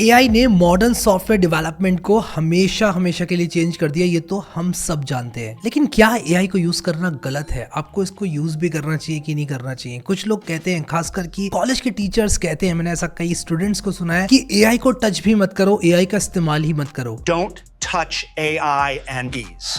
AI ने modern software development को हमेशा के लिए चेंज कर दिया, ये तो हम सब जानते हैं। लेकिन क्या एआई को यूज करना गलत है? आपको इसको यूज भी करना चाहिए कि नहीं करना चाहिए? कुछ लोग कहते हैं, खासकर कि कॉलेज के टीचर्स कहते हैं, मैंने ऐसा कई स्टूडेंट्स को सुना है कि एआई को टच भी मत करो, एआई का इस्तेमाल ही मत करो। Don't touch AI and these.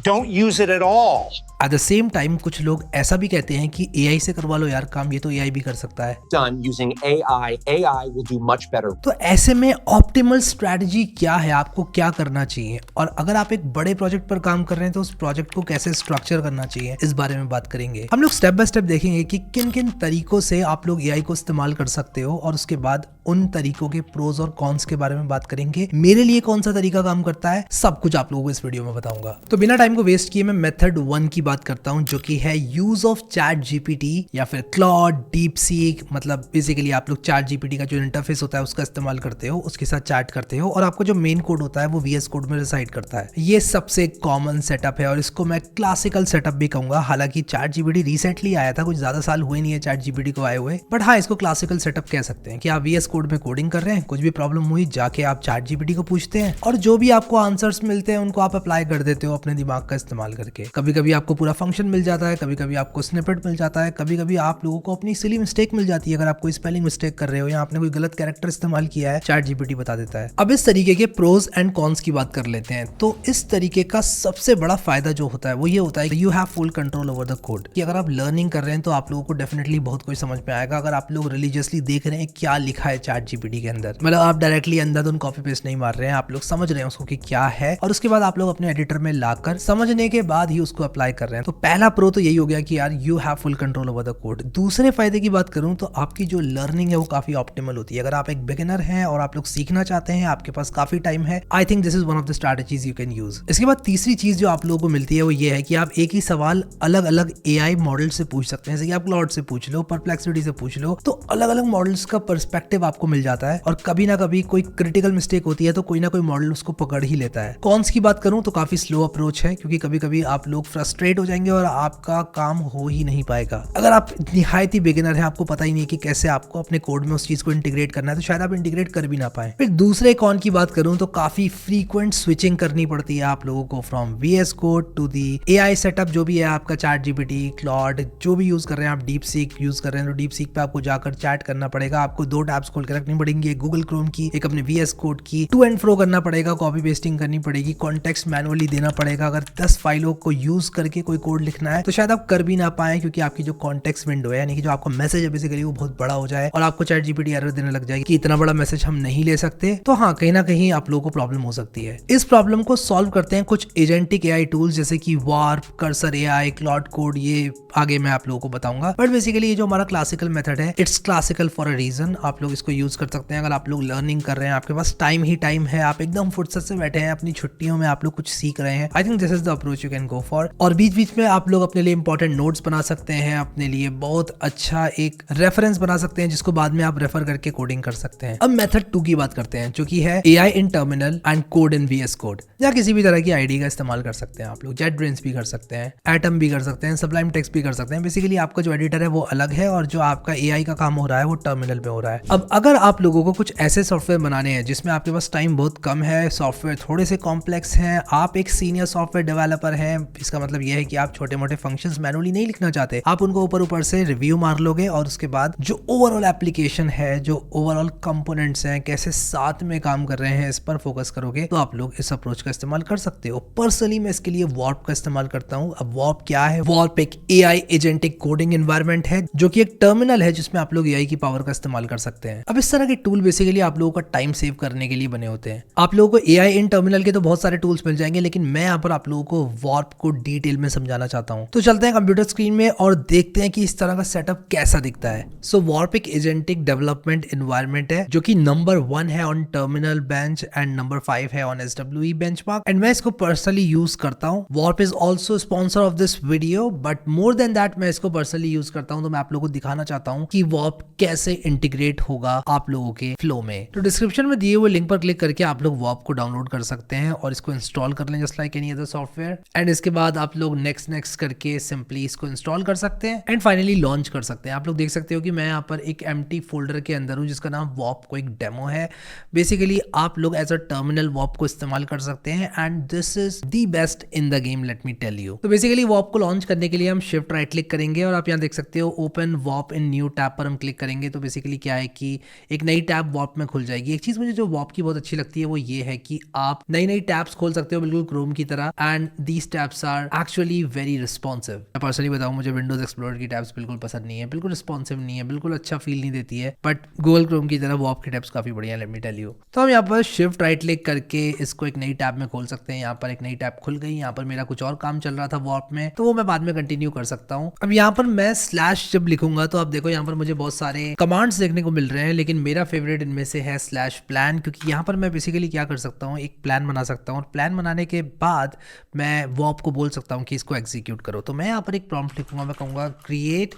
Don't use it at all. At the same time कुछ लोग ऐसा भी कहते हैं कि एआई से करवा लो यार काम, ये तो एआई भी कर सकता है। Done using AI. AI will do much better. तो ऐसे में ऑप्टिमल स्ट्रैटेजी क्या है, आपको क्या करना चाहिए, और अगर आप एक बड़े प्रोजेक्ट पर काम कर रहे हैं तो उस प्रोजेक्ट को कैसे स्ट्रक्चर करना चाहिए, इस बारे में बात करेंगे। हम लोग स्टेप बाय स्टेप देखेंगे कि किन किन तरीकों से आप लोग एआई को इस्तेमाल कर सकते हो, और उसके बाद उन तरीकों के प्रोज और कॉन्स के बारे में बात करेंगे। मेरे लिए कौन सा तरीका काम करता है, सब कुछ आप लोगों को इस वीडियो में बताऊंगा। तो बिना टाइम को वेस्ट किए मैं मेथड 1 की बात करता हूं, जो कि है यूज ऑफ चैट जीपीटी या फिर क्लॉड, डीपसीक। मतलब बेसिकली आप लोग चैट जीपीटी का जो इंटरफेस होता है उसका इस्तेमाल करते हो, उसके साथ चैट करते हो, और आपको जो मेन कोड होता है वो VS कोड में रिसाइड करता है। ये सबसे कॉमन सेटअप है और इसको मैं क्लासिकल सेटअप भी कहूंगा। हालांकि चैट जीपीटी रिसेंटली आया था, कुछ ज्यादा साल हुए नहीं है चैट जीपीटी को आए हुए, बट हाँ, इसको क्लासिकल सेटअप कह सकते हैं कि आप VS कोड में कोडिंग कर रहे हैं, कुछ भी प्रॉब्लम हुई जाके आप चैट जीपीटी को पूछते हैं, और जो भी आपको आंसर्स मिलते हैं उनको आप अप्लाई कर देते हो अपने दिमाग का इस्तेमाल करके। कभी कभी आपको पूरा फंक्शन मिल जाता है, कभी कभी आपको स्निपेट मिल जाता है, कभी कभी आप लोगों को अपनी सिली मिस्टेक मिल जाती है। अगर आप कोई स्पेलिंग मिस्टेक कर रहे हो या आपने कोई गलत कैरेक्टर इस्तेमाल किया है, चैट जीपीटी बता देता है। अब इस तरीके के प्रोज एंड कॉन्स की बात कर लेते हैं। तो इस तरीके का सबसे बड़ा फायदा जो होता है वो ये होता है कि you have full control over the code. कि अगर आप लर्निंग कर रहे हैं तो आप लोगों को डेफिनेटली बहुत कुछ समझ में आएगा। अगर आप लोग रिलीजियसली देख रहे हैं क्या लिखा है चैट जीपीटी के अंदर, मतलब आप डायरेक्टली अंधाधुन कॉपी पेस्ट नहीं मार रहे हैं, आप लोग समझ रहे हैं उसको कि क्या है, और उसके बाद आप लोग अपने एडिटर में लाकर समझने के बाद ही उसको अप्लाई कर रहे हैं। तो पहला प्रो तो यही हो गया कि यार you have full control over the code. दूसरे फायदे की बात करूं तो आपकी जो लर्निंग है वो काफी ऑप्टिमल होती है। अगर आप एक बिगिनर हैं और आप लोग सीखना चाहते हैं, आपके पास काफी टाइम है, I think this is one of the strategies you can use. इसके बाद तीसरी चीज जो आप लोगों को मिलती है वो ये है कि आप एक ही सवाल अलग अलग एआई मॉडल से पूछ सकते हैं। जैसे कि आप क्लाउड से पूछ लो, परप्लेक्सिटी से पूछ लो, तो अलग अलग मॉडल्स का पर्सपेक्टिव आपको मिल जाता है, और कभी ना कभी कोई क्रिटिकल मिस्टेक होती है तो कोई ना कोई मॉडल उसको पकड़ ही लेता है। कॉन्स की बात करूं तो काफी स्लो अप्रोच है, क्योंकि कभी कभी आप लोग फ्रस्ट्रेट हो जाएंगे और आपका काम हो ही नहीं पाएगा। अगर आप निहायत ही बिगिनर हैं, आपको पता ही नहीं कि कैसे आपको अपने कोड में उस चीज को इंटीग्रेट करना है, तो शायद आप इंटीग्रेट कर भी ना पाए। फिर दूसरे कॉन की बात करूं तो काफी फ्रीक्वेंट स्विचिंग करनी पड़ती है आप लोगों को from VS code to the AI setup जो भी है आपका, चैट जीपीटी, क्लॉड, जो भी यूज कर रहे हैं आप, डीपसीक यूज कर रहे हैं तो डीपसीक पे आपको जाकर चैट करना पड़ेगा। आपको 2 टैब्स खोल के रखनी पड़ेंगी, एक गूगल क्रोम की, एक अपने VS कोड की। टू एंड फ्रो करना पड़ेगा, कॉपी पेस्टिंग करनी पड़ेगी, कॉन्टेक्स्ट मैनुअली देना पड़ेगा। अगर 10 फाइलों को यूज करके कोई कोड लिखना है तो शायद आप कर भी ना पाए, क्योंकि आपकी जो कॉन्टेक्स्ट विंडो है, यानी कि जो आपका मैसेज है बेसिकली, वो बहुत बड़ा हो जाए और आपको चैट जीपीटी एरर देने लग जाएगी कि इतना बड़ा मैसेज हम नहीं ले सकते। तो हाँ, कहीं ना कहीं आप लोगों को प्रॉब्लम हो सकती है। इस प्रॉब्लम को सॉल्व करते हैं कुछ एजेंटिक एआई टूल्स, जैसे कि warp, cursor AI, cloud code, ये आगे मैं आप लोगों को बताऊंगा। बट बेसिकली ये जो हमारा क्लासिकल मेथड है, it's classical for a reason. आप लोग इसको यूज कर सकते हैं अगर आप लोग लर्निंग कर रहे हैं, आपके पास टाइम ही टाइम है, आप एकदम फुर्सत से बैठे हैं, अपनी छुट्टियों में आप लोग कुछ सीख रहे हैं। I think this is the approach you can go for. और बीच बीच में आप लोग अपने लिए इंपॉर्टेंट नोट्स बना सकते हैं, अपने लिए बहुत अच्छा एक रेफरेंस बना सकते हैं जिसको बाद में आप रेफर करके कोडिंग कर सकते हैं। अब मेथड 2 की बात करते हैं, जो कि है AI in terminal and code in VS code. या किसी भी तरह की आईडी का इस्तेमाल कर सकते हैं आप लोग, JetBrains भी कर सकते हैं, एटम भी कर सकते हैं, Sublime Text भी कर सकते हैं। बेसिकली आपका जो एडिटर है वो अलग है, और जो आपका एआई का काम हो रहा है वो टर्मिनल पे हो रहा है। अब अगर आप लोगों को कुछ ऐसे सॉफ्टवेयर बनाने हैं जिसमें आपके पास टाइम बहुत कम है, सॉफ्टवेयर थोड़े से कॉम्प्लेक्स हैं, आप एक सीनियर सॉफ्टवेयर डेवलपर हैं, इसका मतलब यह है कि आप छोटे मोटे फंक्शंस मैनुअली नहीं लिखना चाहते, आप उनको ऊपर से रिव्यू मार लोगे और उसके बाद जो ओवरऑल एप्लीकेशन है, जो ओवरऑल कंपोनेंट्स हैं, कैसे साथ में काम कर रहे हैं, इस पर फोकस करोगे, तो आप लोग इस अप्रोच का इस्तेमाल कर सकते हो। पर्सनली मैं इसके लिए वार्प का इस्तेमाल करता हूं। अब वार्प क्या है? वार्प एक एआई एजेंटिक कोडिंग एनवायरनमेंट है, जो कि एक टर्मिनल है जिसमें आप लोग एआई की पावर का इस्तेमाल कर सकते हैं। अब इस तरह के टूल बेसिकली आप लोगों का टाइम सेव करने के लिए बने होते हैं। आप लोगों को एआई इन टर्मिनल के तो बहुत सारे टूल्स मिल जाएंगे, लेकिन मैं यहाँ पर आप लोगों को वार्प को डिटेल में समझाना चाहता हूँ। तो चलते हैं कंप्यूटर स्क्रीन में और देखते हैं कि इस तरह का सेटअप कैसा दिखता है। सो वार्प एक एजेंटिक डेवलपमेंट एनवायरनमेंट है, जो कि नंबर 1 है on terminal bench and number 5 है ऑन SWE बेंचमार्क, एंड मैं इसको पर्सनली यूज करता हूँ। Warp is also sponsor of this video, but more than that मैं इसको पर्सनली यूज करता हूँ। तो मैं आप लोगों को दिखाना चाहता हूँ कि वार्प कैसे इंटीग्रेट होगा आप लोगों के फ्लो में। तो डिस्क्रिप्शन में दिए हुए लिंक पर क्लिक करके आप लोग वॉप को डाउनलोड कर सकते हैं और इसको इंस्टॉल कर लें just like any other software. And इसके बाद आप लोग नेक्स्ट करके सिंपली इसको इंस्टॉल कर सकते हैं एंड फाइनली लॉन्च कर सकते हैं। आप लोग देख सकते हो कि मैं यहाँ पर एक एम्प्टी फोल्डर के अंदर हूँ जिसका नाम वॉप को एक डेमो है। बेसिकली आप लोग एज अ टर्मिनल वॉप को इस्तेमाल कर सकते हैं and this is the best in the game, let me tell you. तो बेसिकली वॉप को लॉन्च करने के लिए हम शिफ्ट राइट क्लिक करेंगे और आप यहाँ देख सकते हो ओपन वॉप इन न्यू टैब पर हम क्लिक करेंगे। तो बेसिकली क्या है कि एक नई टैब वॉप में खुल जाएगी। एक चीज मुझे जो वॉप की बहुत अच्छी लगती है वो ये है कि आप नई टैब्स खोल सकते हो बिल्कुल क्रोम की तरह and these tabs are actually very responsive. मैं पर्सनली बताऊं मुझे विंडोज एक्सप्लोरर की टैब्स बिल्कुल पसंद नहीं है, बिल्कुल रिस्पॉन्सिव नहीं है, बिल्कुल अच्छा फील नहीं देती है, बट गूगल क्रोम की तरह वॉप की टैब्स काफी बढ़िया, लेट मी टेल यू। तो हम यहाँ पर शिफ्ट राइट क्लिक करके इसको एक नई टैब में खोल सकते हैं। यहाँ पर एक नई टैब खुल गई। यहाँ पर मेरा कुछ और काम चल रहा था वॉप में, तो वो मैं बाद में कंटिन्यू कर सकता हूँ। अब यहाँ पर मैं स्लैश जब लिखूंगा तो आप देखो यहाँ पर मुझे बहुत सारे कमांड्स देखने को मिल रहे हैं, लेकिन मेरा फेवरेट इनमें से है स्लैश प्लान, क्योंकि यहाँ पर मैं बेसिकली क्या कर सकता हूँ, एक प्लान बना सकता हूँ और प्लान बनाने के बाद मैं वॉप को बोल सकता हूँ कि इसको एग्जीक्यूट करो। तो मैं यहाँ पर एक प्रॉम्प्ट लिखूंगा, मैं कहूँगा create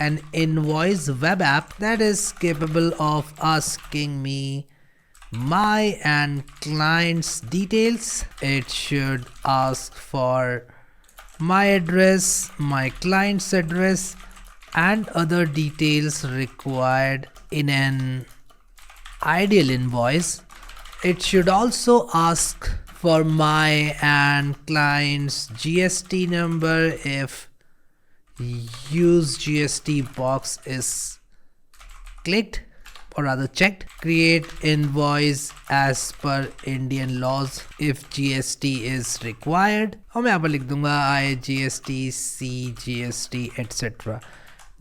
an invoice web app that is capable of asking me my and client's details. It should ask for my address, my client's address, and other details required in an ideal invoice. It should also ask for my and client's GST number if use GST box is clicked or rather checked. Create invoice as per Indian laws if GST is required. और मैं यहाँ पर लिख दूंगा I GST C GST etc.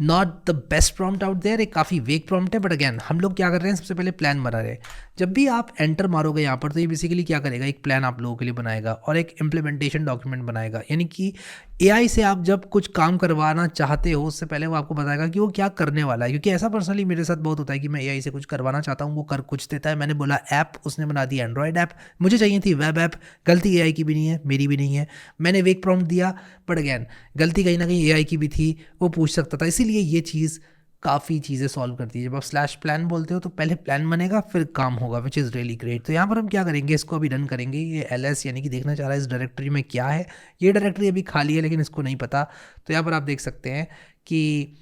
Not the best prompt out there, एक काफ़ी वेग prompt है, बट अगेन हम लोग क्या कर रहे हैं, सबसे पहले प्लान बना रहे हैं। जब भी आप एंटर मारोगे यहाँ पर तो ये बेसिकली क्या करेगा, एक प्लान आप लोगों के लिए बनाएगा और एक इम्प्लीमेंटेशन डॉक्यूमेंट बनाएगा। यानी कि एआई से आप जब कुछ काम करवाना चाहते हो उससे पहले वो आपको बताएगा कि वो क्या करने वाला है। क्योंकि ऐसा पर्सनली मेरे साथ बहुत होता है कि मैं एआई से कुछ करवाना चाहता हूँ, वो कर कुछ देता है। मैंने बोला ऐप, उसने बना दी एंड्रॉयड ऐप, मुझे चाहिए थी वेब ऐप। गलती एआई की भी नहीं है, मेरी भी नहीं है, मैंने वेग प्रॉम्प्ट दिया, बट अगेन गलती कहीं ना कहीं एआई की भी थी, वो पूछ सकता था। इसीलिए ये चीज़ काफ़ी चीज़ें सॉल्व करती है। जब आप स्लैश प्लान बोलते हो तो पहले प्लान बनेगा फिर काम होगा, विच इज़ रियली ग्रेट। तो यहाँ पर हम क्या करेंगे, इसको अभी रन करेंगे। ये ls यानी कि देखना चाह रहा है इस डायरेक्टरी में क्या है। ये डायरेक्टरी अभी खाली है लेकिन इसको नहीं पता। तो यहाँ पर आप देख सकते हैं कि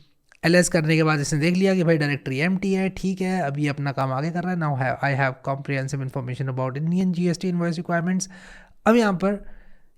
ls करने के बाद इसने देख लिया कि भाई डायरेक्टरी एम्प्टी है, ठीक है, अभी अपना काम आगे कर रहा है। Now I have comprehensive information about Indian GST invoice requirements. अब यहाँ पर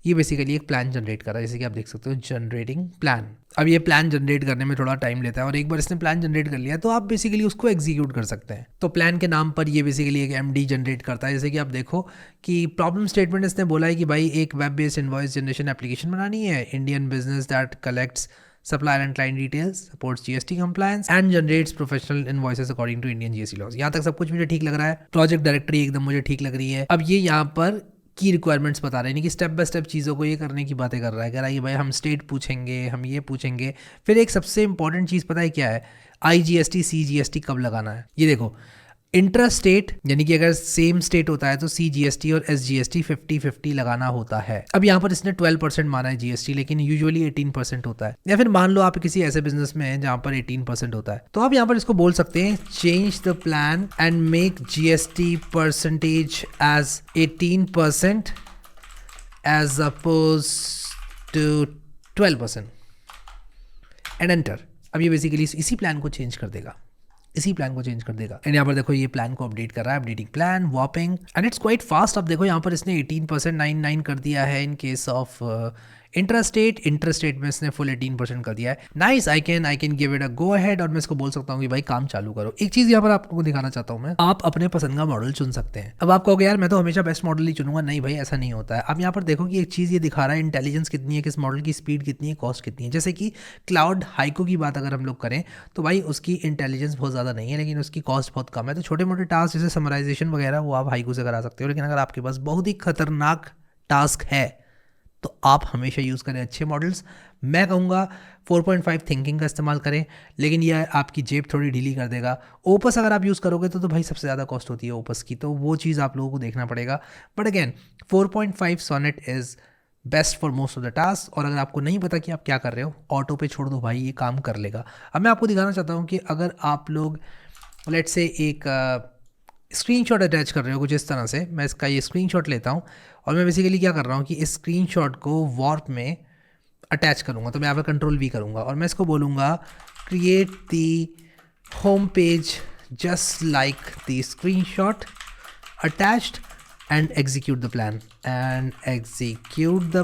ये बेसिकली एक प्लान जनरेट कर रहा है, जैसे कि आप देख सकते हो जनरेटिंग प्लान। अब ये प्लान जनरेट करने में थोड़ा टाइम लेता है और एक बार इसने प्लान जनरेट कर लिया तो आप बेसिकली उसको एग्जीक्यूट कर सकते हैं। तो प्लान के नाम पर ये बेसिकली एक MD जनरेट करता है। जैसे कि आप देखो कि प्रॉब्लम स्टेटमेंट इसने बोला है कि भाई एक web based invoice generation application बनानी है, Indian business that collects supplier and client details, supports GST compliance and generates professional invoices according to Indian GST laws। यहाँ तक सब कुछ मुझे ठीक लग रहा है, प्रोजेक्ट डायरेक्टरी एकदम मुझे ठीक लग रही है। अब ये यहाँ पर की रिक्वायरमेंट्स बता रहे हैं कि स्टेप बाय स्टेप चीज़ों को ये करने की बातें कर रहा है। कह रहा है कि भाई हम स्टेट पूछेंगे, हम ये पूछेंगे। फिर एक सबसे इंपॉर्टेंट चीज़ पता है क्या है, IGST CGST कब लगाना है। ये देखो इंट्रा स्टेट यानी कि अगर सेम स्टेट होता है तो CGST और SGST 50-50 लगाना होता है। अब यहाँ पर इसने 12% माना है GST, लेकिन यूजुअली 18% होता है। या फिर मान लो आप किसी ऐसे बिजनेस में हैं जहाँ पर 18% होता है, तो आप यहाँ पर इसको बोल सकते हैं change the plan and make GST percentage as 18% as opposed to 12% and enter. अब ये बेसिकली इसी प्लान को चेंज कर देगा, इसी प्लान को चेंज कर देगा। एंड यहाँ पर देखो ये प्लान को अपडेट कर रहा है, updating plan warping and it's quite fast. अब देखो यहाँ पर इसने 18% 99 कर दिया है इन केस ऑफ इंट्रास्टेट में इसने फुल 18% कर दिया है। Nice, I can give it a go ahead और मैं इसको बोल सकता हूँ कि भाई काम चालू करो। एक चीज़ यहाँ पर आपको दिखाना चाहता हूँ मैं, आप अपने पसंद का मॉडल चुन सकते हैं। अब आप कहोगे यार मैं तो हमेशा बेस्ट मॉडल ही चुनूंगा, नहीं भाई ऐसा नहीं होता है। अब यहाँ पर देखो कि एक चीज़ ये दिखा रहा है इंटेलिजेंस कितनी है, किस मॉडल की स्पीड कितनी है, कॉस्ट कितनी है। जैसे कि क्लाउड हाइको की बात अगर हम लोग करें तो भाई उसकी इंटेलिजेंस बहुत ज़्यादा नहीं है लेकिन उसकी कॉस्ट बहुत कम है। तो छोटे मोटे टास्क जैसे समराइजेशन वगैरह वो आप हाइको से करा सकते हो, लेकिन अगर आपके पास बहुत ही खतरनाक टास्क है तो आप हमेशा यूज़ करें अच्छे मॉडल्स। मैं कहूँगा 4.5 थिंकिंग का इस्तेमाल करें, लेकिन यह आपकी जेब थोड़ी ढीली कर देगा। ओपस अगर आप यूज़ करोगे तो भाई सबसे ज़्यादा कॉस्ट होती है ओपस की, तो वो चीज़ आप लोगों को देखना पड़ेगा। But again 4.5 Sonnet is best for most of the task. और अगर आपको नहीं पता कि आप क्या कर रहे हो, ऑटो पे छोड़ दो भाई, ये काम कर लेगा। अब मैं आपको दिखाना चाहता हूँ कि अगर आप लोग लेट्स से एक स्क्रीनशॉट अटैच कर रहे हो कुछ इस तरह से, मैं इसका ये स्क्रीनशॉट लेता हूँ और मैं बेसिकली क्या कर रहा हूँ कि इस स्क्रीनशॉट को वॉर्प में अटैच करूँगा। तो मैं यहाँ पर कंट्रोल वी करूँगा और मैं इसको बोलूँगा create the home page just like the screenshot attached and execute the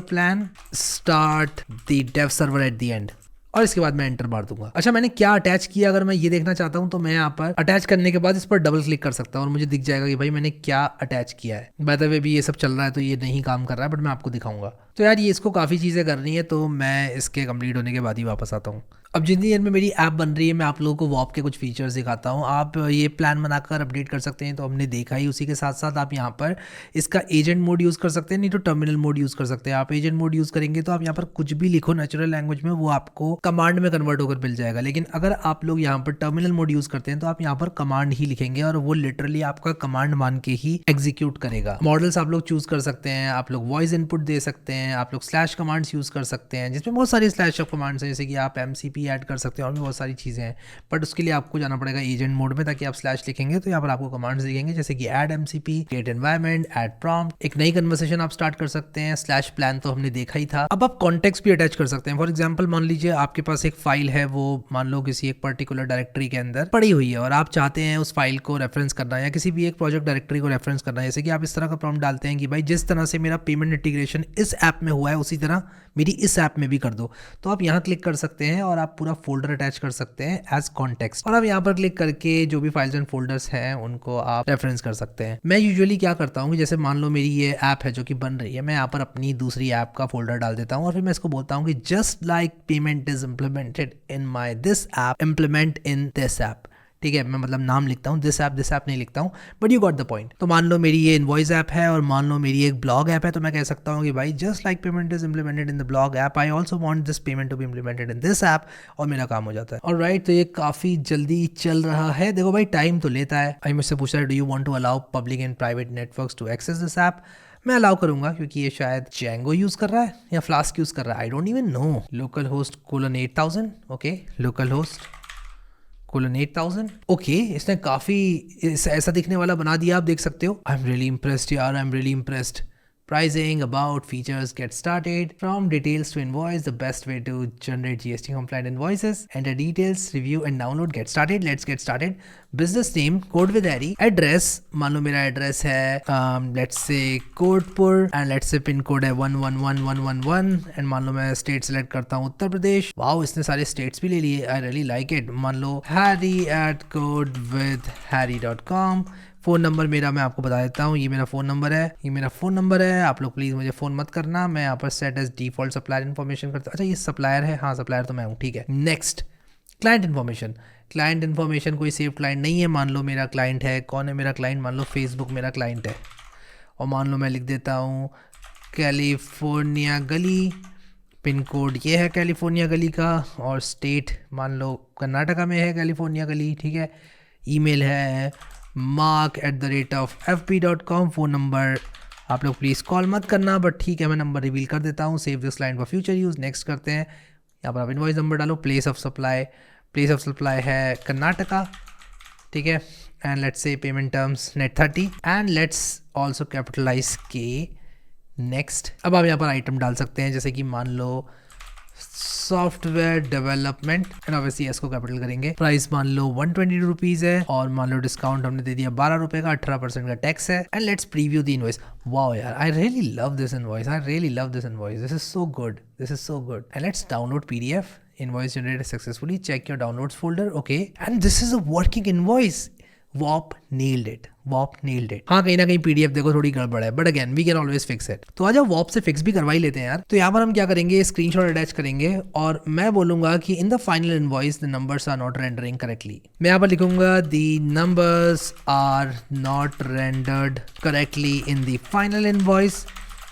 plan start the dev server at the end और इसके बाद मैं एंटर मार दूंगा। अच्छा मैंने क्या अटैच किया अगर मैं ये देखना चाहता हूँ तो मैं यहाँ पर अटैच करने के बाद इस पर डबल क्लिक कर सकता हूँ और मुझे दिख जाएगा कि भाई मैंने क्या अटैच किया है। बाय द वे भी ये सब चल रहा है तो ये नहीं काम कर रहा है बट मैं आपको दिखाऊंगा। तो यार ये इसको काफ़ी चीज़ें करनी है तो मैं इसके कंप्लीट होने के बाद ही वापस आता हूँ। अब जितनी देर में मेरी ऐप बन रही है मैं आप लोगों को वॉप के कुछ फीचर्स दिखाता हूँ। आप ये प्लान बनाकर अपडेट कर सकते हैं तो हमने देखा ही, उसी के साथ साथ आप यहाँ पर इसका एजेंट मोड यूज़ कर सकते हैं, नहीं तो टर्मिनल मोड यूज़ कर सकते हैं। आप एजेंट मोड यूज़ करेंगे तो आप यहाँ पर कुछ भी लिखो नेचुरल लैंग्वेज में वो आपको कमांड में कन्वर्ट होकर मिल जाएगा। लेकिन अगर आप लोग यहाँ पर टर्मिनल मोड यूज़ करते हैं तो आप यहाँ पर कमांड ही लिखेंगे और वो लिटरली आपका कमांड मान के ही एग्जीक्यूट करेगा। मॉडल्स आप लोग चूज़ कर सकते हैं, आप लोग वॉइस इनपुट दे सकते हैं, आप लोग स्लैश कमांड्स यूज़ कर सकते हैं जिसमें बहुत सारी स्लैश ऑफ कमांड्स हैं, जैसे कि आप MCP ऐड कर सकते हैं और भी बहुत सारी चीज़ें हैं। बट उसके लिए आपको जाना पड़ेगा एजेंट मोड में, ताकि आप स्लैश लिखेंगे तो यहाँ पर आपको कमांड्स दिखेंगे जैसे कि add MCP, create environment, add prompt. एक नई कन्वर्सेशन आप स्टार्ट कर सकते हैं। स्लैश प्लान तो हमने देखा ही था। अब आप कॉन्टेक्स्ट भी अटैच कर सकते हैं। फॉर एग्जाम्पल मान लीजिए आपके पास एक फाइल है, वो मान लो किसी एक पर्टिकुलर डायरेक्टरी के अंदर पड़ी हुई है और आप चाहते हैं उस फाइल को रेफरेंस करना या किसी भी एक प्रोजेक्ट डायरेक्टरी को रेफरेंस करना है। जैसे कि आप इस तरह का प्रॉम्प्ट डालते हैं कि भाई जिस तरह से मेरा पेमेंट इंटीग्रेशन इस ऐप में हुआ है उसी तरह मेरी इस ऐप में भी कर दो। तो आप यहाँ क्लिक कर सकते हैं और आप पूरा फोल्डर अटैच कर सकते हैं एज कॉन्टेक्स्ट और आप यहाँ पर क्लिक करके जो भी फाइल्स एंड फोल्डर्स हैं उनको आप रेफरेंस कर सकते हैं। मैं यूजुअली क्या करता हूँ कि जैसे मान लो मेरी ये ऐप है जो कि बन रही है, मैं यहाँ पर अपनी दूसरी ऐप का फोल्डर डाल देता हूँ और फिर मैं इसको बोलता हूँ कि just like payment is implemented in my this app, implement in this app. ठीक है, मैं मतलब नाम लिखता हूँ, दिस ऐप नहीं लिखता हूँ, but you got the point. तो मान लो मेरी ये इनवॉइस ऐप है और मान लो मेरी एक ब्लॉग ऐप है, तो मैं कह सकता हूँ कि भाई just like payment is implemented in the blog app, I also want this payment to be implemented in this app, और मेरा काम हो जाता है। ऑलराइट, तो ये काफ़ी जल्दी चल रहा है। देखो भाई टाइम तो लेता है। भाई मुझसे पूछा है do you want to allow public and private networks to access this app. मैं अलाउ करूंगा क्योंकि ये शायद Django यूज़ कर रहा है या फ्लास्क यूज़ कर रहा है, I don't even know. Local host :8000, okay, local host :8000, okay. इसने काफ़ी ऐसा दिखने वाला बना दिया, आप देख सकते हो। आई एम रियली इम्प्रेस्ड यार, I am really impressed. Pricing, about, features, get started. From details to invoice, the best way to generate GST compliant invoices. Enter details, review and download. Get started. Let's get started. Business name, Code with Harry. Address, मान लो मेरा address है let's say कोटपुर and let's say pin code है 111111 and मान लो मैं state select करता हूँ Uttar Pradesh. Wow, इसने सारे स्टेट्स भी ले लिए। I really like it। मान लो harry@codewithharry.com। फ़ोन नंबर मेरा मैं आपको बता देता हूँ, ये मेरा फ़ोन नंबर है, ये मेरा फ़ोन नंबर है। आप लोग प्लीज़ मुझे फ़ोन मत करना। मैं यहाँ पर set as default supplier information करता हूँ। अच्छा ये सप्लायर है, हाँ सप्लायर तो मैं हूँ, ठीक है। Next, client information. Client information कोई सेव क्लाइंट नहीं है। मान लो मेरा क्लाइंट है, कौन है मेरा क्लाइंट, मान लो फेसबुक मेरा क्लाइंट है और मान लो मैं लिख देता हूँ कैलिफोर्निया गली, पिन कोड ये है कैलिफोर्निया गली का और स्टेट मान लो कर्नाटका में है कैलिफोर्निया गली, ठीक है। ईमेल है mark@fb.com। फ़ोन नंबर आप लोग प्लीज़ कॉल मत करना, बट ठीक है मैं नंबर रिवील कर देता हूँ। Save this line for future use. Next करते हैं, यहाँ पर आप इनवॉइस नंबर डालो। प्लेस ऑफ सप्लाई है कर्नाटका, ठीक है। And let's say payment terms net 30 and let's also capitalize K. Next, अब आप यहाँ पर आइटम डाल सकते हैं जैसे कि मान लो सॉफ्टवेयर डेवलपमेंट एंड ऑब्वियसली इसको कैपिटल करेंगे। प्राइस मान लो 122 रुपीज़ है और मान लो डिस्काउंट हमने दे दिया 12 रुपये का, 18% का टैक्स है। And let's preview the invoice. Wow यार, I really love this invoice, this is so good and let's download PDF। Invoice generated successfully. Check your downloads folder. Okay, and this is a working invoice. WOP nailed it. हाँ कहीं ना कहीं PDF देखो थोड़ी गड़बड़ है, but again we can always fix it. तो आज WOP से फिक्स भी करवा ही लेते हैं यार। तो यहाँ पर हम क्या करेंगे, स्क्रीनशॉट अटैच करेंगे और मैं बोलूंगा कि in the final invoice the numbers are not rendering correctly. मैं यहाँ पर लिखूंगा the numbers are not rendered correctly in the final invoice.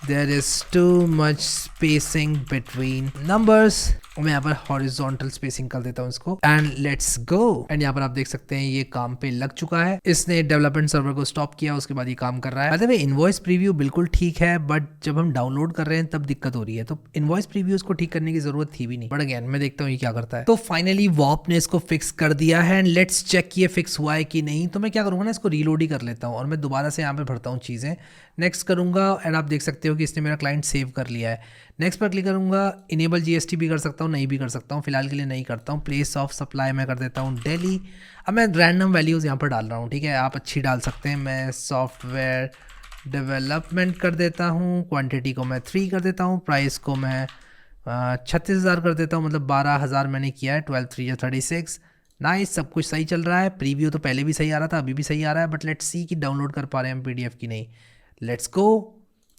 There is too much spacing between numbers. मैं यहाँ पर हॉरिजॉन्टल स्पेसिंग कर देता हूँ इसको एंड लेट्स गो। एंड यहाँ पर आप देख सकते हैं ये काम पे लग चुका है, इसने डेवलपमेंट सर्वर को स्टॉप किया, उसके बाद ये काम कर रहा है। मतलब इनवॉइस प्रीव्यू बिल्कुल ठीक है, बट जब हम डाउनलोड कर रहे हैं तब दिक्कत हो रही है, तो इनवॉइस प्रीव्यूज को ठीक करने की जरूरत थी भी नहीं। बट अगेन मैं देखता हूँ ये क्या करता है। तो फाइनली वॉप ने इसको फिक्स कर दिया है एंड लेट्स चेक ये फिक्स हुआ है कि नहीं। तो मैं क्या करूंगा ना, इसको रीलोड ही कर लेता हूँ और मैं दोबारा से यहाँ पे भरता हूँ चीजें, नेक्स्ट करूंगा एंड आप देख सकते हो कि इसने मेरा क्लाइंट सेव कर लिया है। नेक्स्ट पर क्लिक करूंगा, इनेबल जीएसटी भी कर सकता हूँ, नहीं भी कर सकता हूँ, फिलहाल के लिए नहीं करता हूँ। प्लेस ऑफ सप्लाई मैं कर देता हूँ दिल्ली। अब मैं रैंडम वैल्यूज़ यहाँ पर डाल रहा हूँ, ठीक है, आप अच्छी डाल सकते हैं। मैं सॉफ्टवेयर डेवलपमेंट कर देता हूँ, क्वांटिटी को मैं 3 कर देता हूँ, प्राइस को मैं 36,000 कर देता हूँ, मतलब 12,000 मैंने किया है, 12 3 या 36। नाइस, सब कुछ सही चल रहा है। प्रीव्यू तो पहले भी सही आ रहा था, अभी भी सही आ रहा है, बट लेट्स सी कि डाउनलोड कर पा रहे हैं हम पीडीएफ की नहीं। Let's go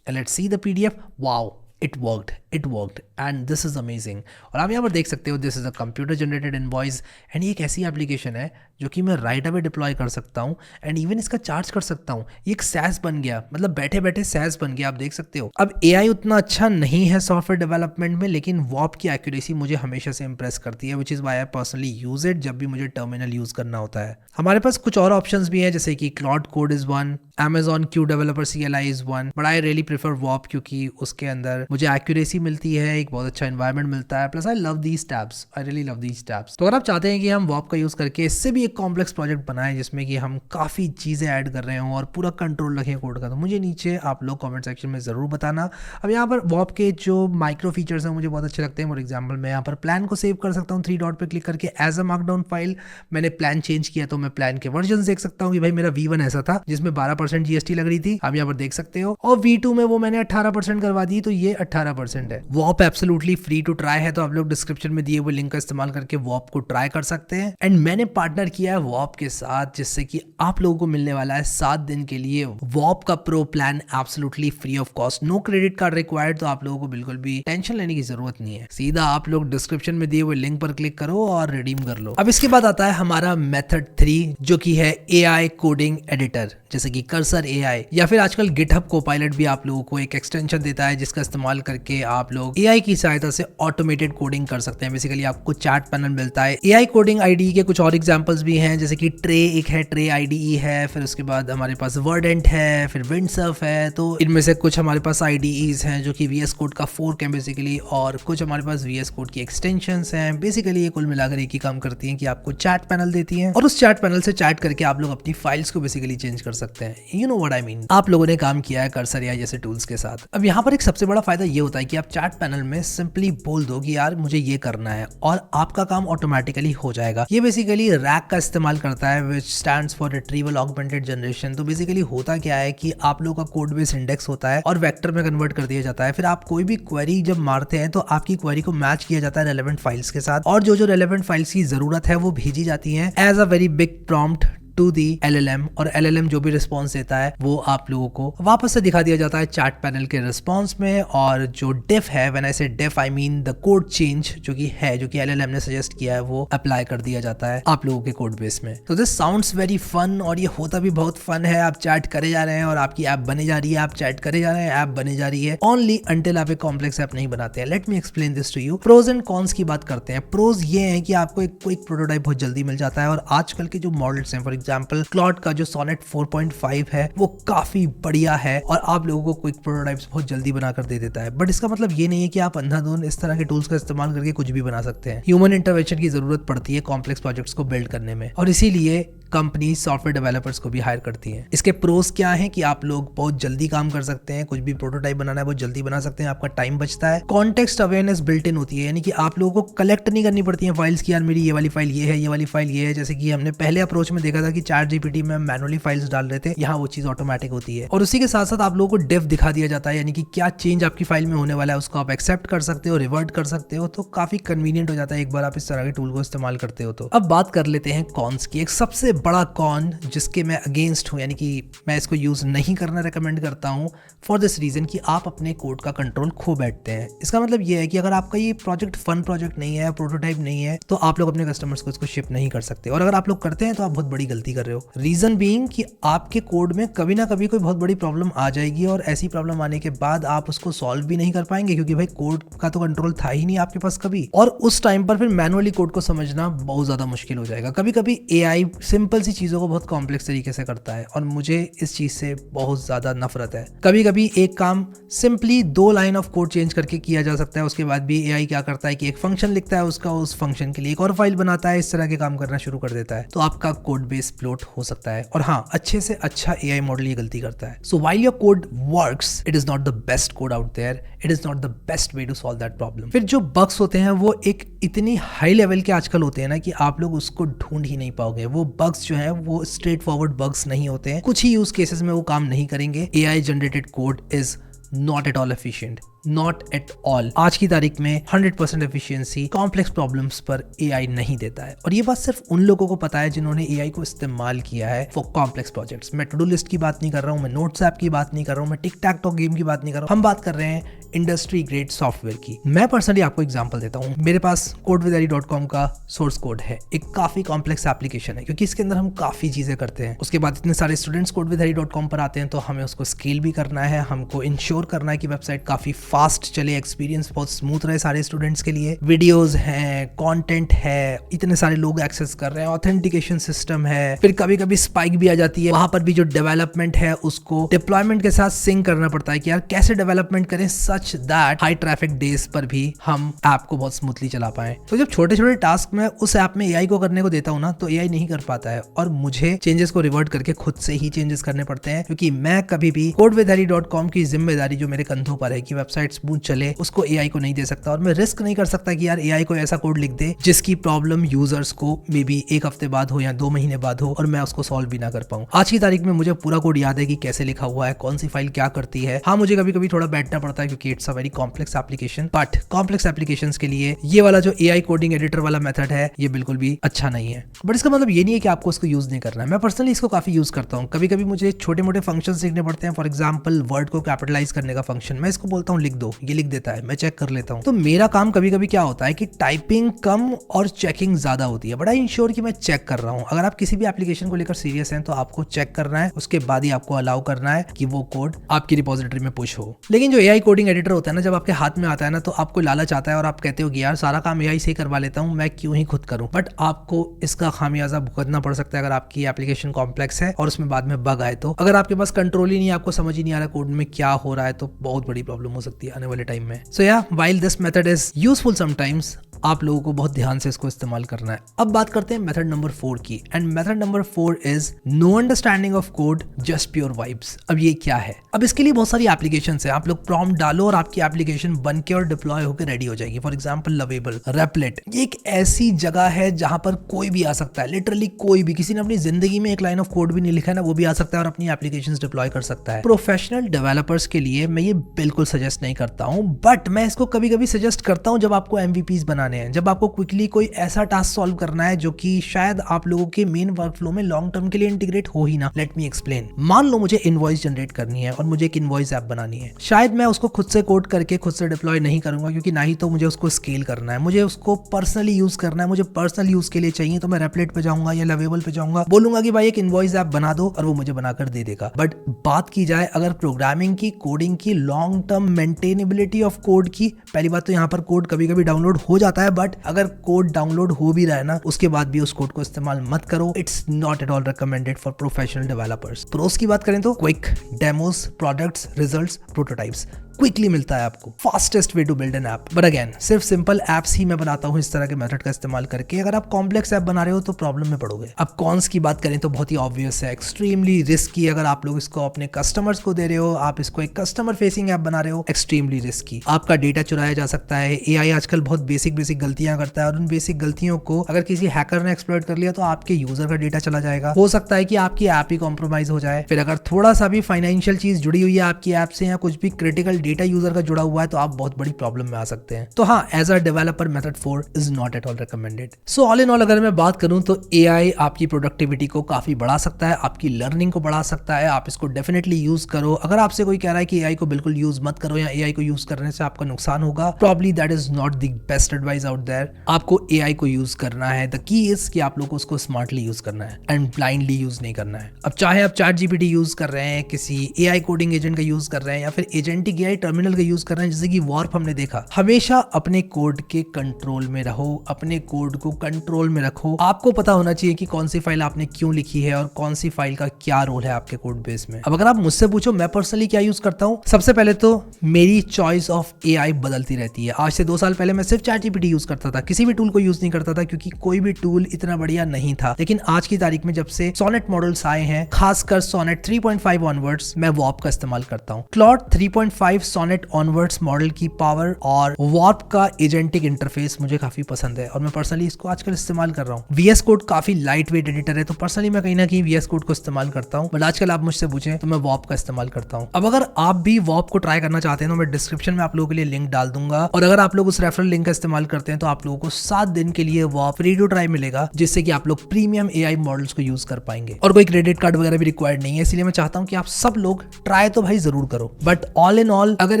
and let's see the PDF. Wow, it worked and this is amazing. और आप यहाँ पर देख सकते हो this is a computer generated invoice and ये एक ऐसी एप्लीकेशन है जो कि मैं राइट अवे डिप्लॉय कर सकता हूँ एंड इवन इसका चार्ज कर सकता हूँ। ये एक सैस बन गया, मतलब बैठे बैठे सैस बन गया, आप देख सकते हो। अब एआई उतना अच्छा नहीं है सॉफ्टवेयर डेवलपमेंट में, लेकिन वॉप की एक्यूरेसी मुझे हमेशा से इंप्रेस करती है, which is why I personally use it जब भी मुझे टर्मिनल यूज़ करना होता है। हमारे पास कुछ और ऑप्शंस भी हैं, जैसे कि Claude Code is one, Amazon Q Developer CLI is one, but I really prefer Warp क्योंकि उसके अंदर मुझे एक्यूरेसी मिलती है, एक बहुत अच्छा एनवायरनमेंट मिलता है, plus I love these tabs, I really love these tabs. तो अगर आप चाहते हैं कि हम वॉप का यूज़ करके इससे भी एक कॉम्प्लेक्स प्रोजेक्ट बनाएं जिसमें कि हम काफ़ी चीज़ें ऐड कर रहे हों और पूरा कंट्रोल रखें कोड का, तो मुझे नीचे आप लोग कमेंट सेक्शन में ज़रूर बताना। अब यहाँ पर वॉप के जो माइक्रो फीचर्स हैं मुझे बहुत अच्छे लगते हैं। फॉर एग्जाम्पल मैं यहाँ पर प्लान को सेव कर सकता हूँ 3 डॉट पर क्लिक करके एज अ मार्कडाउन फाइल। मैंने प्लान चेंज किया तो मैं प्लान के वर्जन देख सकता हूँ कि भाई मेरा V1 ऐसा था जिसमें 12% GST लग रही थी, आप यहाँ पर देख सकते हो, और V2 में वो मैंने 18% करवा दी, तो ये 18% है। वॉप एब्सोल्युटली फ्री टू ट्राई है, तो आप लोग डिस्क्रिप्शन में दिए हुए लिंक का इस्तेमाल करके वॉप को ट्राई कर सकते हैं। एंड मैंने पार्टनर किया है वॉप के साथ, जिससे कि आप लोगों को मिलने वाला है 7 दिन के लिए वॉप का pro plan absolutely free of cost, no credit card required. तो आप लोगों को बिल्कुल भी टेंशन लेने की जरूरत नहीं है, सीधा आप लोग डिस्क्रिप्शन में दिए हुए लिंक पर क्लिक करो और रिडीम कर लो। अब इसके बाद आता है हमारा मेथड 3 जो कि है AI कोडिंग एडिटर, जैसे कि कर्सर AI, या फिर आजकल गिटहब कोपायलट भी आप लोगों को एक एक्सटेंशन देता है जिसका इस्तेमाल करके आप लोग AI की सहायता से ऑटोमेटेड कोडिंग कर सकते हैं। बेसिकली आपको चैट पैनल मिलता है। AI कोडिंग IDE के कुछ और एग्जांपल्स भी हैं, जैसे कि ट्रे एक है, ट्रे IDE है, फिर उसके बाद हमारे पास वर्डेंट है, फिर विंडसर्फ है। तो इनमें से कुछ हमारे पास IDEs हैं जो कि VS कोड का फोर्क है बेसिकली, और कुछ हमारे पास VS कोड की एक्सटेंशंस हैं। बेसिकली ये कुल मिलाकर एक ही काम करती हैं कि आपको चैट पैनल देती हैं और उस चैट पैनल से चैट करके आप लोग अपनी फाइल्स को बेसिकली चेंज कर सकते हैं। You know what I mean. आप लोगों ने काम किया है कर्सर AI जैसे टूल्स के साथ। अब यहाँ पर एक सबसे बड़ा फायदा ये होता है कि आप चैट पैनल में सिंपली बोल दो कि यार मुझे ये करना है और आपका काम ऑटोमेटिकली हो जाएगा। ये बेसिकली रैक का इस्तेमाल करता है, विच stands for retrieval augmented generation. तो बेसिकली होता क्या है कि आप लोगों का कोड बेस इंडेक्स होता है और वेक्टर में कन्वर्ट कर दिया जाता है। फिर आप कोई भी क्वेरी जब मारते हैं तो आपकी क्वेरी को मैच किया जाता है रेलेवेंट फाइल्स के साथ, और जो रेलेवेंट फाइल्स की जरूरत है वो भेजी जाती है as a very big prompt to the LLM, और LLM जो भी रिस्पॉन्स देता है वो आप लोगों को वापस से दिखा दिया जाता है चैट पैनल के रिस्पॉन्स में। और जो डिफ है, when I say diff I mean the code change, जो कि LLM ने सजेस्ट किया है वो अप्लाई कर दिया जाता है आप लोगों के कोड बेस में। तो दिस साउंड्स वेरी फन, और ये होता भी बहुत फन है। आप चैट करे जा रहे हैं और आपकी ऐप बने जा रही है, आप चैट करे जा रहे हैं, ऐप बने जा रही है, ओनली अंटिल आप एक कॉम्प्लेक्स ऐप नहीं बनाते हैं। Let me explain this to you. Pros and cons की बात करते हैं। प्रोज ये है कि आपको एक क्विक प्रोटोटाइप बहुत जल्दी मिल जाता है, और आजकल के जो मॉडल्स हैं, फॉर एग्जाम्पल क्लॉड का जो सोनेट 4.5 है वो काफी बढ़िया है और आप लोगों को क्विक प्रोटोटाइप्स बहुत जल्दी बनाकर दे देता है। बट इसका मतलब ये नहीं है कि आप अंधाधुंध इस तरह के टूल्स का इस्तेमाल करके कुछ भी बना सकते हैं। ह्यूमन इंटरवेंशन की जरूरत पड़ती है कॉम्प्लेक्स प्रोजेक्ट्स को बिल्ड करने में, और इसीलिए कंपनी सॉफ्टवेयर डेवलपर्स को भी हायर करती हैं। इसके प्रोस क्या हैं कि आप लोग बहुत जल्दी काम कर सकते हैं, कुछ भी प्रोटोटाइप बनाना है बहुत जल्दी बना सकते हैं, आपका टाइम बचता है। कॉन्टेक्स्ट अवेयरनेस बिल्ट इन होती है, यानी कि आप लोगों को कलेक्ट नहीं करनी पड़ती है फाइल्स की, यार मेरी ये वाली फाइल ये है, ये वाली फाइल ये है। जैसे कि हमने पहले अप्रोच में देखा था कि चैट जीपीटी में मैनुअली फाइल्स डाल रहे थे, यहाँ वो चीज ऑटोमेटिक होती है। और उसी के साथ साथ आप लोगों को डिफ दिखा दिया जाता है, यानी कि क्या चेंज आपकी फाइल में होने वाला है उसको आप एक्सेप्ट कर सकते हो, रिवर्ट कर सकते हो। तो काफी कन्वीनियंट हो जाता है एक बार आप इस तरह के टूल को इस्तेमाल करते हो। तो अब बात कर लेते हैं कॉन्स की। एक सबसे बड़ा कॉन जिसके मैं अगेंस्ट हूं, यानी कि मैं इसको यूज नहीं करना रेकमेंड करता हूं, फॉर दिस रीजन कि आप अपने कोड का कंट्रोल खो बैठते हैं। इसका मतलब ये है कि अगर आपका ये प्रोजेक्ट फन प्रोजेक्ट नहीं है, प्रोटोटाइप नहीं है, तो आप लोग अपने कस्टमर्स को इसको शिप नहीं कर सकते, और अगर आप लोग करते हैं तो आप बहुत बड़ी गलती गलती कर रहे हो। रीजन बीइंग कि आपके कोड में कभी ना कभी कोई बहुत बड़ी प्रॉब्लम आ जाएगी और ऐसी प्रॉब्लम आने के बाद आप उसको सॉल्व भी नहीं कर पाएंगे, क्योंकि भाई कोड का तो कंट्रोल था ही नहीं आपके पास कभी, और उस टाइम पर फिर मैनुअली कोड को समझना बहुत ज्यादा मुश्किल हो जाएगा। कभी कभी एआई सिंपल सी चीजों को बहुत कॉम्प्लेक्स तरीके से करता है और मुझे इस चीज से बहुत ज्यादा नफरत है। कभी कभी एक काम simply 2 line of code change करके किया जा सकता है, उसके बाद भी एआई क्या करता है कि एक फंक्शन लिखता है, उसका उस फंक्शन के लिए एक और फाइल बनाता है, इस तरह के काम करना शुरू कर देता है, तो आपका कोड बेस प्लॉट हो सकता है। और हाँ, अच्छे से अच्छा एआई मॉडल ये गलती करता है। So while your code works, it is not the best code out there, it is not the best way to solve that problem. फिर जो बग्स होते हैं वो एक इतनी हाई लेवल के आजकल होते हैं ना कि आप लोग उसको ढूंढ ही नहीं पाओगे। वो बग्स जो हैं वो स्ट्रेट फॉरवर्ड बग्स नहीं होते हैं, कुछ ही यूज केसेस में वो काम नहीं करेंगे। AI generated code is not at all efficient, not at all. आज की तारीख में 100% एफिशिएंसी कॉम्प्लेक्स प्रॉब्लम्स पर एआई नहीं देता है, और ये बात सिर्फ उन लोगों को पता है जिन्होंने एआई को इस्तेमाल किया है फॉर कॉम्प्लेक्स प्रोजेक्ट्स। मैं टू डू लिस्ट की बात नहीं कर रहा हूँ, मैं नोट्स ऐप की बात नहीं कर रहा हूँ, मैं टिक टैक टॉक गेम की बात नहीं कर रहा हूँ, हम बात कर रहे हैं इंडस्ट्री ग्रेड सॉफ्टवेयर की। मैं पर्सनली आपको एग्जांपल देता हूँ। मेरे पास codewithari.com का सोर्स कोड है, एक काफी कॉम्प्लेक्स एप्लीकेशन है क्योंकि इसके अंदर हम काफी चीजें करते हैं। उसके बाद इतने सारे स्टूडेंट्स codewithari.com पर आते हैं तो हमें उसको स्केल भी करना है, हमको इंश्योर करना है कि वेबसाइट काफी फास्ट चले, एक्सपीरियंस बहुत स्मूथ रहे सारे स्टूडेंट्स के लिए। वीडियोज हैं, कंटेंट है, इतने सारे लोग एक्सेस कर रहे हैं, ऑथेंटिकेशन सिस्टम है। फिर कभी कभी स्पाइक भी आ जाती है, वहां पर भी जो डेवलपमेंट है उसको डिप्लॉयमेंट के साथ सिंक करना पड़ता है कि यार कैसे डेवलपमेंट करें such that high traffic days पर भी हम ऐप को बहुत स्मूथली चला पाए। तो जब छोटे छोटे टास्क मैं उस ऐप में एआई को करने को देता हूँ ना, तो एआई नहीं कर पाता है और मुझे चेंजेस को रिवर्ट करके खुद से ही चेंजेस करने पड़ते हैं, क्योंकि मैं कभी भी codewithari.com की जिम्मेदारी जो मेरे कंधों पर है कि वेबसाइट स्मूथ चले उसको एआई को नहीं दे सकता। और मैं रिस्क नहीं कर सकता कि यार एआई को ऐसा कोड लिख दे जिसकी प्रॉब्लम यूजर्स को मे बी 1 हफ्ते बाद हो या 2 महीने बाद हो और मैं उसको सॉल्व भी ना कर पाऊं। आज की तारीख में मुझे पूरा कोड याद है कि कैसे लिखा हुआ है, कौन सी फाइल क्या करती है। हाँ, मुझे कभी कभी थोड़ा बैठना पड़ता है क्योंकि it's a very complex application, but complex applications के लिए ये वाला जो एआई कोडिंग एडिटर वाला मेथड है ये बिल्कुल भी अच्छा नहीं है। बट इसका मतलब ये नहीं है कि आपको इसको यूज नहीं करना है। मैं पर्सनली इसको काफी यूज करता हूँ। कभी कभी मुझे छोटे मोटे फंक्शन सीखने पड़ते हैं, फॉर एग्जाम्पल वर्ड को कैपिटलाइज करने का फंक्शन, मैं इसको बोलता हूँ लिख दो, ये लिख देता है, मैं चेक कर लेता हूँ। तो मेरा काम कभी कभी क्या होता है कि टाइपिंग कम और चेकिंग ज्यादा होती है, बड़ा इंश्योर कि मैं चेक कर रहा हूँ। अगर आप किसी भी एप्लीकेशन को लेकर सीरियस हैं तो आपको चेक करना है, उसके बाद ही आपको अलाउ करना है कि वो कोड आपकी रिपोजिटरी में पुश हो। लेकिन जो एआई कोडिंग एडिटर होता है ना, जब आपके हाथ में आता है ना, तो आपको लालच आता है और आप कहते हो कि यार सारा काम एआई से ही करवा लेता हूँ, मैं क्यों ही खुद करूँ। बट आपको इसका खामियाजा भुगतना पड़ सकता है अगर आपकी एप्लीकेशन कॉम्प्लेक्स है और उसमें बाद में बग आए तो। अगर आपके पास कंट्रोल ही नहीं है, आपको समझ ही नहीं आ रहा कोड में क्या हो रहा है, तो बहुत बड़ी प्रॉब्लम हो सकती है आने वाले टाइम में। सो या while this method is useful sometimes, आप लोगों को बहुत ध्यान से इसको इस्तेमाल करना है। अब बात करते हैं मेथड नंबर 4 की, and method number 4 is no understanding of code, just pure vibes. अब ये क्या है? अब इसके लिए बहुत सारी एप्लीकेशंस हैं, आप लोग प्रॉम्प्ट डालो और आपकी एप्लीकेशन बन के और डिप्लॉय होकर रेडी हो जाएगी। फॉर एग्जांपल लवेबल, रेपलेट, ये एक ऐसी जगह है जहां पर कोई भी आ सकता है, लिटरली कोई भी, किसी ने अपनी जिंदगी में एक लाइन ऑफ कोड भी नहीं लिखा है ना, वो भी आ सकता है और अपनी एप्लीकेशंस डिप्लॉय कर सकता है। प्रोफेशनल डेवलपर्स के लिए मैं ये बिल्कुल सजेस्ट नहीं करता हूं, बट मैं इसको कभी कभी सजेस्ट करता हूं जब आपको एमवीपीज बनाने हैं, जब आपको क्विकली कोई ऐसा टास्क सॉल्व करना है जो कि शायद आप लोगों के मेन वर्कफ्लो में लॉन्ग टर्म के लिए इंटीग्रेट हो ही ना। Late me explain. मान लो मुझे इनवॉइस जनरेट करनी है और मुझे एक इनवॉइस ऐप बनानी है। शायद मैं उसको खुद से कोड करके खुद से डिप्लॉय नहीं करूंगा, क्योंकि ना ही तो मुझे उसको स्केल करना है, मुझे उसको पर्सनली यूज करना है, मुझे पर्सनल यूज के लिए चाहिए। तो मैं रेपलेट पे जाऊंगा या लवेबल पे जाऊंगा, बोलूंगा कि भाई एक इनवॉइस ऐप बना दो और वो मुझे बनाकर दे देगा। बट बात की जाए अगर प्रोग्रामिंग की, कोडिंग की, long term maintainability of code की, पहली बात तो यहाँ पर कोड कभी कभी डाउनलोड हो जाता है, बट अगर कोड डाउनलोड हो भी रहा है ना, उसके बाद भी उस कोड को इस्तेमाल मत करो। It's not at all recommended for professional developers. Pros की बात करें तो quick demos, products, results, prototypes quickly मिलता है आपको, fastest way to build an app. But again सिर्फ सिंपल एप्स ही मैं बनाता हूँ इस तरह के मेथड का इस्तेमाल करके। अगर आप कॉम्प्लेक्स ऐप बना रहे हो तो प्रॉब्लम में पड़ोगे। अब कॉन्स की बात करें तो बहुत ही ऑब्वियस है, एक्सट्रीमली रिस्की। अगर आप लोग इसको अपने कस्टमर्स को दे रहे हो, आप इसको एक कस्टमर फेसिंग ऐप बना रहे हो, एक्सट्रीमली रिस्की। आपका डेटा चुराया जा सकता है। एआई आजकल बहुत बेसिक गलतियां करता है और उन बेसिक गलतियों को अगर किसी हैकर ने एक्सप्लॉइट कर लिया तो आपके यूजर का डेटा चला जाएगा। हो सकता है कि आपकी ऐप ही कॉम्प्रोमाइज हो जाए। फिर अगर थोड़ा सा भी फाइनाइल फाइनेंशियल चीज जुड़ी हुई है आपकी ऐप से या कुछ भी क्रिटिकल डेटा यूजर का जुड़ा हुआ है तो आप बहुत बड़ी प्रॉब्लम में आ सकते हैं। तो हाँ, as a developer method 4 is not at all recommended. So all in all अगर मैं बात करूं तो AI आपकी प्रोडक्टिविटी को काफी बढ़ा सकता है, आपकी लर्निंग को बढ़ा सकता है। आप इसको डेफिनेटली यूज करो। अगर आपसे कोई कह रहा है कि AI को बिल्कुल यूज मत करो या AI को यूज करने से आपका नुकसान होगा, probably that is not the best advice out there. आपको AI को यूज करना है। द की इज कि आप लोग को उसको स्मार्टली यूज करना है एंड ब्लाइंडली यूज नहीं करना है। अब चाहे आप ChatGPT यूज कर रहे हैं, किसी AI कोडिंग एजेंट का यूज कर रहे हैं या फिर एजेंटिक AI टर्मिनल का यूज कर रहे हैं जैसे कि वार्प हमने देखा, हमेशा अपने कोड के कंट्रोल में रहो, अपने कोड को कंट्रोल में रखो। आपको पता होना चाहिए कि कौन सी फाइल आपने क्यों लिखी है और कौन सी फाइल का क्या रोल है आपके कोड बेस में। अब अगर आप मुझसे पूछो मैं पर्सनली क्या यूज करता हूं, सबसे पहले तो मेरी चॉइस ऑफ AI बदलती रहती है। आज से 2 साल पहले मैं सिर्फ ChatGPT यूज करता था, किसी भी टूल को यूज नहीं करता था क्योंकि कोई भी टूल इतना बढ़िया नहीं था। लेकिन आज की तारीख में जब से सोनेट मॉडल्स आए हैं, खासकर सोनेट 3.5 ऑनवर्ड्स, मैं वार्प का इस्तेमाल करता हूं। क्लॉड 3.5 सोनेट ऑनवर्ड्स मॉडल की पावर और वार्प का एजेंटिक इंटरफेस मुझे काफी पसंद है और मैं पर्सनली इसको आजकल इस्तेमाल कर रहा हूं। VS कोड काफी लाइट वेट एडिटर है तो पर्सनली मैं कहीं ना कहीं VS कोड को इस्तेमाल करता हूं, बट आजकल आप मुझसे पूछें तो मैं वार्प का इस्तेमाल करता हूं। अब अगर आप भी वार्प को ट्राई करना चाहते हैं तो मैं डिस्क्रिप्शन में आप लोगों के लिए लिंक डाल दूंगा और अगर आप लोग उस रेफरल लिंक का इस्तेमाल करते हैं तो आप लोगों को 7 दिन के लिए वार्प फ्री टू ट्राई मिलेगा, जिससे कि आप लोग प्रीमियम AI मॉडल्स को यूज कर पाएंगे और कोई क्रेडिट कार्ड वगैरह भी रिक्वायर्ड नहीं है। इसलिए मैं चाहता हूं कि आप सब लोग ट्राई तो भाई जरूर करो। बट ऑल इन ऑल अगर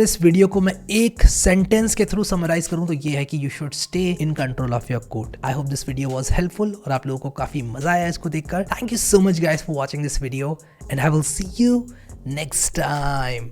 इस वीडियो को मैं एक सेंटेंस के थ्रू समराइज करूं तो ये है कि you should stay in control of your code. I hope this video was helpful और आप लोगों को काफी मजा आया इसको देखकर। Thank you so much guys for watching this video and I will see you next time.